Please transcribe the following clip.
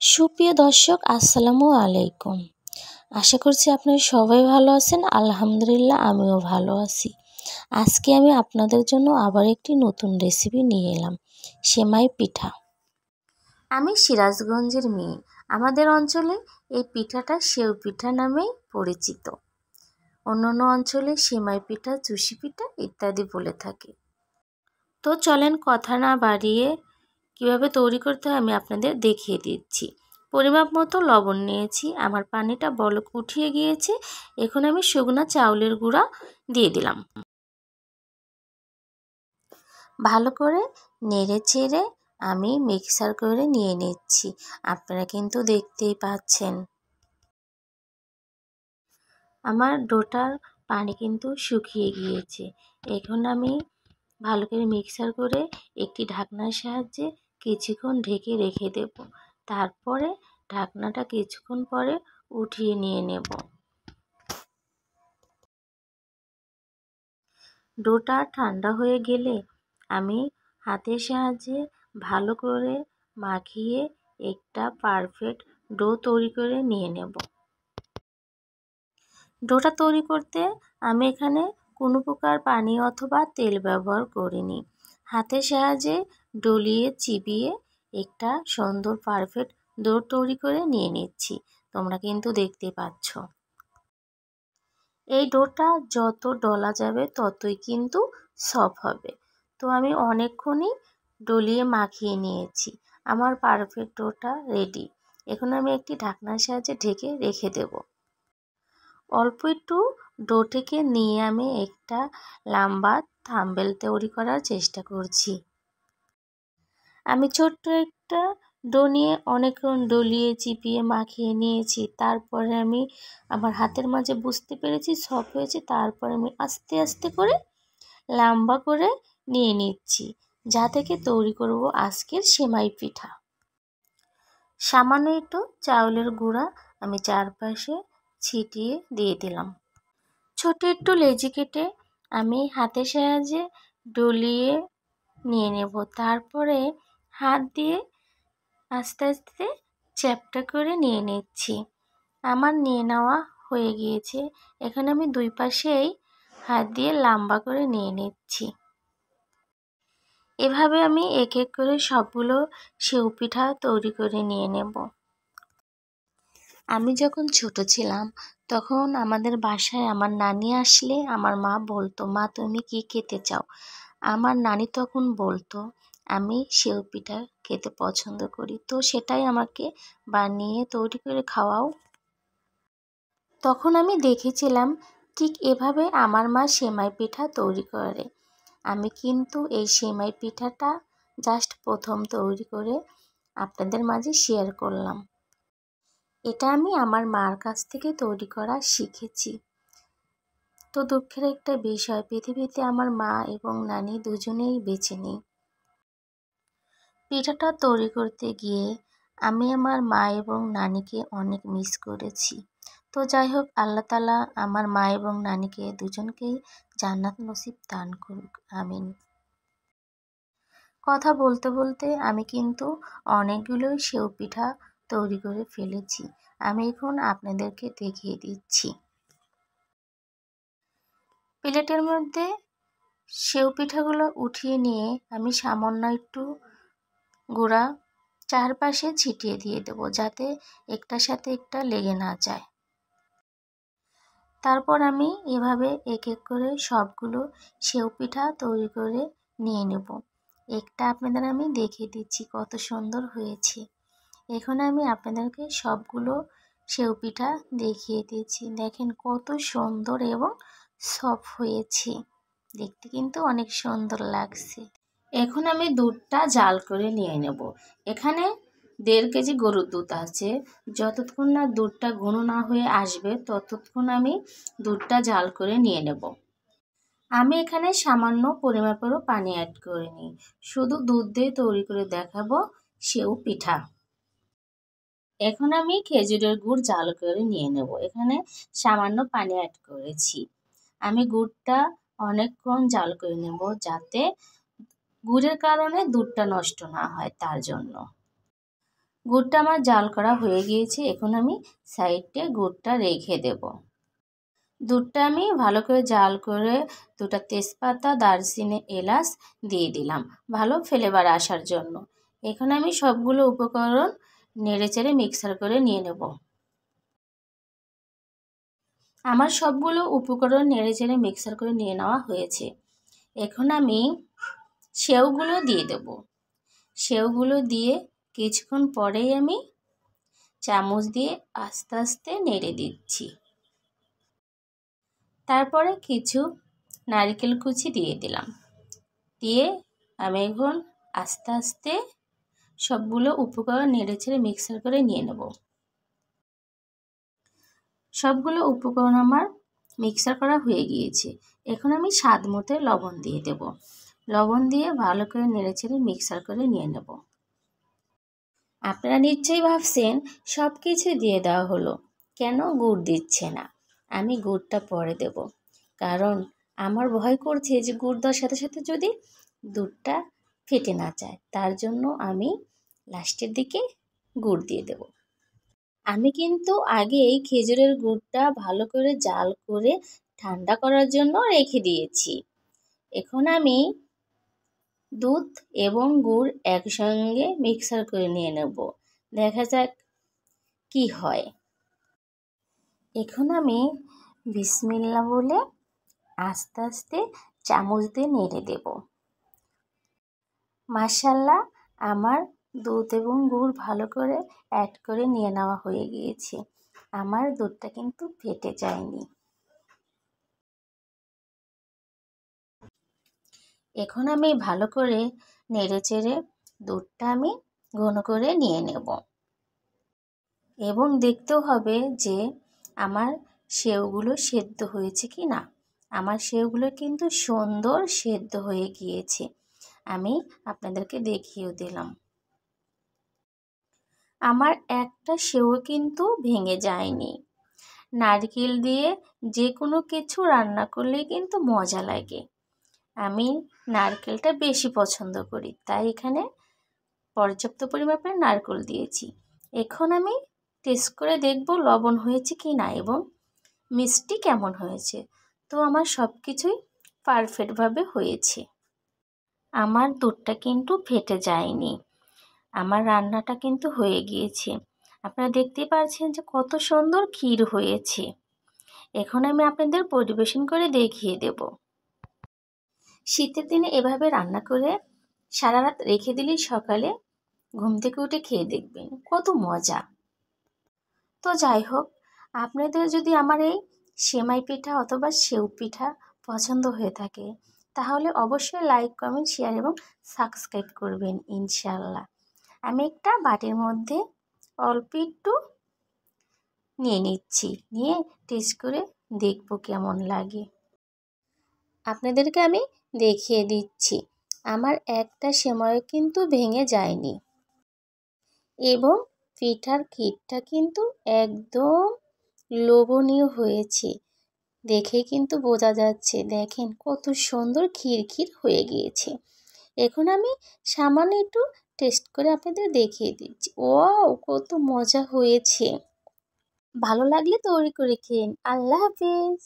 সুপ্রিয় দর্শক, আসসালামু আলাইকুম। আশা করছি আপনারা সবাই ভালো আছেন। আলহামদুলিল্লাহ, আমিও ভালো আছি। আজকে আমি আপনাদের জন্য আবার একটি নতুন রেসিপি নিয়ে এলাম, সেমাই পিঠা। আমি সিরাজগঞ্জের মেয়ে। আমাদের অঞ্চলে এই পিঠাটা সেউ পিঠা নামেই পরিচিত। অন্যান্য অঞ্চলে সেমাই পিঠা, চুষি পিঠা ইত্যাদি বলে থাকে। তো চলেন কথা না বাড়িয়ে কিভাবে তৈরি করতে হয় আমি আপনাদের দেখিয়ে দিচ্ছি। পরিমাপ মতো লবণ নিয়েছি। আমার পানিটা বলক উঠিয়ে গিয়েছে। এখন আমি শুকনো চাউলের গুঁড়া দিয়ে দিলাম। ভালো করে নেড়ে চেড়ে আমি মিক্সার করে নিয়ে নিচ্ছি। আপনারা কিন্তু দেখতেই পাচ্ছেন আমার ডোটার পানি কিন্তু শুকিয়ে গিয়েছে। এখন আমি ভালো করে মিক্সার করে একটি ঢাকনার সাহায্যে কিছুক্ষণ ঢেকে রেখে দেব। তারপরে ঢাকনাটা কিছুক্ষণ পরে উঠিয়ে নিয়ে নেব। ডোটা ঠান্ডা হয়ে গেলে আমি হাতের সাহায্যে ভালো করে মাখিয়ে একটা পারফেক্ট ডো তৈরি করে নিয়ে নেব। ডোটা তৈরি করতে আমি এখানে কোনো প্রকার পানি অথবা তেল ব্যবহার করিনি। হাতের সাহায্যে ডলিয়ে চিবিয়ে একটা সুন্দর পারফেক্ট ডো তৈরি করে নিয়ে নিচ্ছি। তোমরা কিন্তু দেখতে পাচ্ছ। এই ডোটা যত ডলা যাবে ততই কিন্তু সফট হবে। তো আমি অনেকক্ষণই ডলিয়ে মাখিয়ে নিয়েছি। আমার পারফেক্ট ডোটা রেডি। এখন আমি একটি ঢাকনার সাহায্যে ঢেকে রেখে দেব। অল্প একটু ডোটাকে নিয়ে আমি একটা লম্বা থাম্বেল তৈরি করার চেষ্টা করছি। আমি ছোট্ট একটা ডো নিয়ে অনেকক্ষণ ডলিয়ে চিপিয়ে মাখিয়ে নিয়েছি। তারপরে আমি আমার হাতের মাঝে বুঝতে পেরেছি সফট হয়েছে। তারপরে আমি আস্তে আস্তে করে লম্বা করে নিয়ে নিচ্ছি, যা থেকে তৈরি করব আজকের সেমাই পিঠা। সামান্য একটু চাউলের গুঁড়া আমি চারপাশে ছিটিয়ে দিয়ে দিলাম। ছোট একটু লেচি কেটে আমি হাতের সাহায্যে ডলিয়ে নিয়ে নেব। তারপরে হাত দিয়ে আস্তে আস্তে চ্যাপ্টা করে নিয়ে নিচ্ছি। আমার নিয়ে নেওয়া হয়ে গিয়েছে। এখন আমি দুই পাশেই হাত দিয়ে লম্বা করে নিয়ে নিচ্ছি। এভাবে আমি এক এক করে সবগুলো সেউ পিঠা তৈরি করে নিয়ে নেব। আমি যখন ছোট ছিলাম তখন আমাদের বাসায় আমার নানি আসলে আমার মা বলতো, মা তুমি কি খেতে চাও? আমার নানি তখন বলতো আমি সেউ পিঠা খেতে পছন্দ করি, তো সেটাই আমাকে বানিয়ে তৈরি করে খাওয়াও। তখন আমি দেখেছিলাম ঠিক এভাবে আমার মা সেমাই পিঠা তৈরি করে। আমি কিন্তু এই সেমাই পিঠাটা জাস্ট প্রথম তৈরি করে আপনাদের মাঝে শেয়ার করলাম। এটা আমি আমার মার কাছ থেকে তৈরি করা শিখেছি। তো দুঃখের একটা বিষয়, পৃথিবীতে আমার মা এবং নানি দুজনেই বেঁচে নেই। পিঠাটা তৈরি করতে গিয়ে আমি আমার মা এবং নানিকে অনেক মিস করেছি। তো যাই হোক, আল্লাহ তাআলা আমার মা এবং নানিকে দুজনকেই জান্নাত নসিব দান করুক, আমিন। কথা বলতে বলতে আমি কিন্তু অনেকগুলোই সেউ পিঠা তৈরি করে ফেলেছি। আমি এখন আপনাদেরকে দেখিয়ে দিচ্ছি। প্লেটের মধ্যে সেউ পিঠাগুলো উঠিয়ে নিয়ে আমি সামান্য একটু গুঁড়া চারপাশে ছিটিয়ে দিয়ে দেবো, যাতে একটার সাথে একটা লেগে না যায়। তারপর আমি এভাবে এক এক করে সবগুলো সেউ পিঠা তৈরি করে নিয়ে নেব। একটা আপনাদের আমি দেখিয়ে দিচ্ছি কত সুন্দর হয়েছে। এখন আমি আপনাদেরকে সবগুলো সেউ পিঠা দেখিয়ে দিচ্ছি। দেখেন কত সুন্দর এবং সফট হয়েছে, দেখতে কিন্তু অনেক সুন্দর লাগছে। এখন আমি দুধটা জাল করে নিয়ে নেব। এখানে 1.5 কেজি গরুর দুধ আছে। যতক্ষণ না দুধটা ঘন না হয়ে আসবে ততক্ষণ আমি দুধটা জাল করে নিয়ে নেব। আমি এখানে সামান্য পরিমাপেরও পানি অ্যাড করিনি, শুধু দুধ দিয়ে তৈরি করে দেখাবো সেউ পিঠা। এখন আমি খেজুরের গুড় জাল করে নিয়ে নেব। এখানে সামান্য পানি অ্যাড করেছি। আমি গুড়টা অনেকক্ষণ জাল করে নেব, যাতে গুড়ের কারণে দুধটা নষ্ট না হয়, তার জন্য। গুড়টা আমার জাল করা হয়ে গিয়েছে। এখন আমি সাইডে গুড়টা রেখে দেব। দুধটা আমি ভালো করে জাল করে 2টা তেজপাতা, দারচিনি, এলাচ দিয়ে দিলাম ভালো ফ্লেভার আসার জন্য। এখন আমি সবগুলো উপকরণ নেড়েচেড়ে মিক্সার করে নিয়ে নেব। আমার সবগুলো উপকরণ নেড়েচেড়ে মিক্সার করে নিয়ে নেওয়া হয়েছে। এখন আমি সেওগুলো দিয়ে দেব। সেওগুলো দিয়ে কিছুক্ষণ পরেই আমি চামচ দিয়ে আস্তে আস্তে নেড়ে দিচ্ছি। তারপরে কিছু নারকেল কুচি দিয়ে দিলাম। দিয়ে আমি এখন আস্তে আস্তে সবগুলো উপকরণ নেড়েচেড়ে মিক্সার করে নিয়ে নেব। সবগুলো উপকরণ আমার মিক্সার করা হয়ে গিয়েছে। এখন আমি স্বাদ মতো লবণ দিয়ে দেব। লবণ দিয়ে ভালো করে নেড়েচেড়ে মিক্সার করে নিয়ে নেব। আপনারা নিশ্চয়ই ভাবছেন সব কিছু দিয়ে দেওয়া হলো, কেন গুড় দিচ্ছে না? আমি গুড়টা পরে দেব, কারণ আমার ভয় করছে যে গুড় দেওয়ার সাথে সাথে যদি দুধটা ফেটে না যায়, তার জন্য আমি লাস্টের দিকে গুড় দিয়ে দেব। আমি কিন্তু আগেই খেজুরের গুড়টা ভালো করে জাল করে ঠান্ডা করার জন্য রেখে দিয়েছি। এখন আমি দুধ এবং গুড় একসঙ্গে মিক্সার করে নিয়ে নেব, দেখা যাক কি হয়। এখন আমি বিসমিল্লাহ বলে আস্তে আস্তে চামচ দিয়ে নেড়ে দেব। মাশাআল্লাহ, আমার দুধ এবং গুড় ভালো করে অ্যাড করে নিয়ে নেওয়া হয়ে গিয়েছে। আমার দুধটা কিন্তু ফেটে যায়নি। এখন আমি ভালো করে নেড়েচেড়ে দুধটা আমি ঘন করে নিয়ে নেব এবং দেখতেও হবে যে আমার সেওগুলো সেদ্ধ হয়েছে কি না। আমার সেওগুলো কিন্তু সুন্দর সেদ্ধ হয়ে গিয়েছে, আমি আপনাদেরকে দেখিয়েও দিলাম। আমার একটা সেও কিন্তু ভেঙে যায়নি। নারকেল দিয়ে যে কোনো কিছু রান্না করলেই কিন্তু মজা লাগে। আমি নারকেলটা বেশি পছন্দ করি, তাই এখানে পর্যাপ্ত পরিমাণে নারকেল দিয়েছি। এখন আমি টেস্ট করে দেখব লবণ হয়েছে কি না এবং মিষ্টি কেমন হয়েছে। তো আমার সব কিছুই পারফেক্টভাবে হয়েছে। আমার দুধটা কিন্তু ফেটে যায়নি, আমার রান্নাটা কিন্তু হয়ে গিয়েছে। আপনারা দেখতেই পাচ্ছেন যে কত সুন্দর ক্ষীর হয়েছে। এখন আমি আপনাদের পরিবেশন করে দেখিয়ে দেব। শীতের দিনে এভাবে রান্না করে সারা রাত রেখে দিলেই সকালে ঘুম থেকে উঠে খেয়ে দেখবেন কত মজা। তো যাই হোক, আপনাদের যদি আমার এই সেমাই পিঠা অথবা সেউ পিঠা পছন্দ হয়ে থাকে, তাহলে অবশ্যই লাইক, কমেন্ট, শেয়ার এবং সাবস্ক্রাইব করবেন ইনশাআল্লাহ। আমি একটা বাটির মধ্যে অল্প একটু নিয়ে নিচ্ছি, নিয়ে টেস্ট করে দেখব কেমন লাগে। আপনাদেরকে আমি দেখিয়ে দিচ্ছি, আমার একটা সেমাইও কিন্তু ভেঙে যায়নি এবং পিঠার ক্ষীরটা কিন্তু একদম লোভনীয় হয়েছে। দেখে কিন্তু বোঝা যাচ্ছে, দেখেন কত সুন্দর ক্ষীর ক্ষীর হয়ে গিয়েছে। এখন আমি সামান্য একটু টেস্ট করে আপনাদের দেখিয়ে দিচ্ছি। ওয়াও, কত মজা হয়েছে। ভালো লাগলে তৈরি করে খেন। আল্লাহ হাফেজ।